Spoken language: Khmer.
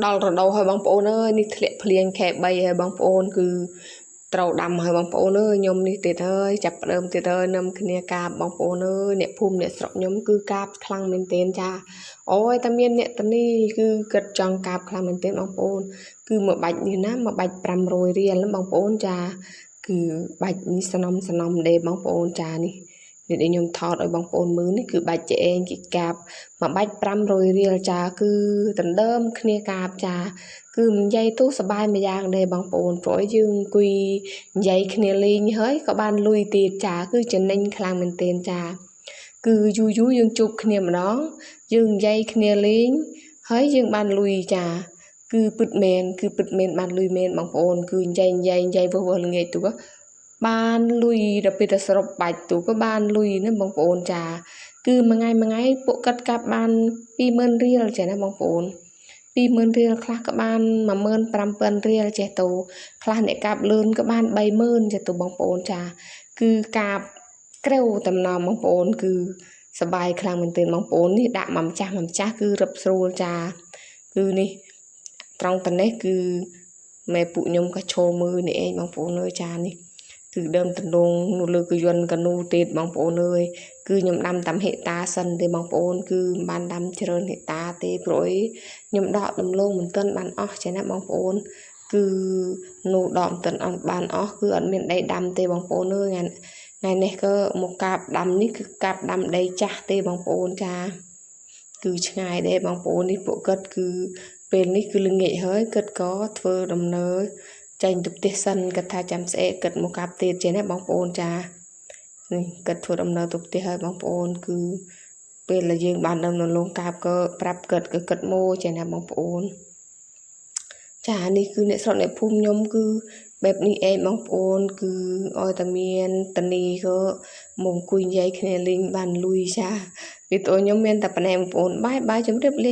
ដល់រដូវហើយបងប្អូនអើយនេះធ្លាក់ភ្លៀងខែ3ហើយបងប្អូនគឺត្រូវដាំហើយបងប្អូនអើយខ្ញុំនេះទៀតហើយចាប់ផ្ដើមទៀតហើយនឹមគ្នាកាបបងប្អូនអើយអ្នកភូមិអ្នកស្រុកខ្ញុំគឺកាបខ្លាំងមែនទែនចាអូយតែមានអ្នកតានេះគឺគិតចង់កាបខ្លាំងមែនទែនបងប្អូនគឺមួយបាច់នេះណាមួយបាច់500រៀលណាបងប្អូនចាគឺបាច់នេះសំណុំដេបងប្អូនចានេះនេះដែលខ្ញុំថតឲ្យបងប្អូនមើលនេះគឺបាច់ចេឯងគេកាបមួយបាច់500រៀលចាគឺដណ្ដើមគ្នាកាបចាគឺនិយាយទូសបាយមួយយ៉ាងដែរបងប្អូនព្រោះយើងអង្គុយនិយាយគ្នាលេងហើយក៏បានលុយទៀតចាគឺចំណេញខ្លាំងមែនទែនចាគឺយូរយើងជួបគ្នាម្ដងយើងនិយាយគ្នាលេងហើយយើងបានលុយចាគឺពិតមែនបានលុយមែនបងប្អូនគឺនិយាយវឹសល្ងាចទូបានលុយដល់ពេលទៅសរុបបាច់ទូក៏បានលុយណាបងប្អូនចាគឺមួយថ្ងៃពួកគាត់កាប់បាន20000រៀលចាណាបងប្អូន20000រៀលខ្លះក៏បាន15000រៀលចេះទៅខ្លះអ្នកកាប់លឿនក៏បាន30000ចេះទៅបងប្អូនចាគឺកាប់ក្រៅតំណបងប្អូនគឺសបាយខ្លាំងមែនទែនបងប្អូននេះដាក់មកម្ចាស់គឺរឹបស្រួលចាគឺនេះត្រង់តនេះគឺម៉ែពួកខ្ញុំក៏ឈោមើលនេះឯងបងប្អូនអើយចានេះគឺដើមតំណងនៅលើកយន្តកនូទៀតបងប្អូនអើយគឺខ្ញុំដាំតាមហេតាសិនទេបងប្អូនគឺមិនបានដាំច្រើនហេតាទេព្រោះខ្ញុំដកដំឡូងមិនទាន់បានអស់ចាណាបងប្អូនគឺនៅដកមិនទាន់បានអស់គឺអត់មានដីដាំទេបងប្អូនអើយថ្ងៃនេះក៏មកកាប់ដាំនេះគឺកាប់ដាំដីចាស់ទេបងប្អូនចាគឺឆ្ងាយដែរបងប្អូននេះពួកគាត់គឺពេលនេះគឺល្ងាចហើយគាត់ក៏ធ្វើដំណើរចេញទៅផ្ទះសិនគាត់ថាចាំស្អែកគាត់មកកាប់ទៀតចេះណាបងប្អូនចានេះគាត់ធ្វើដំណើរទៅផ្ទះហើយបងប្អូនគឺពេលដែលយើងបានដំណលងកាប់ក៏ប្រាប់គាត់មកចេះណាបងប្អូនចានេះគឺអ្នកស្រុកអ្នកភូមិខ្ញុំគឺបែបនេះឯងបងប្អូនគឺឲ្យតែមានតនីក៏មកអង្គុយនិយាយគ្នាលេងបានលុយចាវីដេអូខ្ញុំមានតែប៉ុណ្ណេះបងប្អូនបាយជម្រាបលា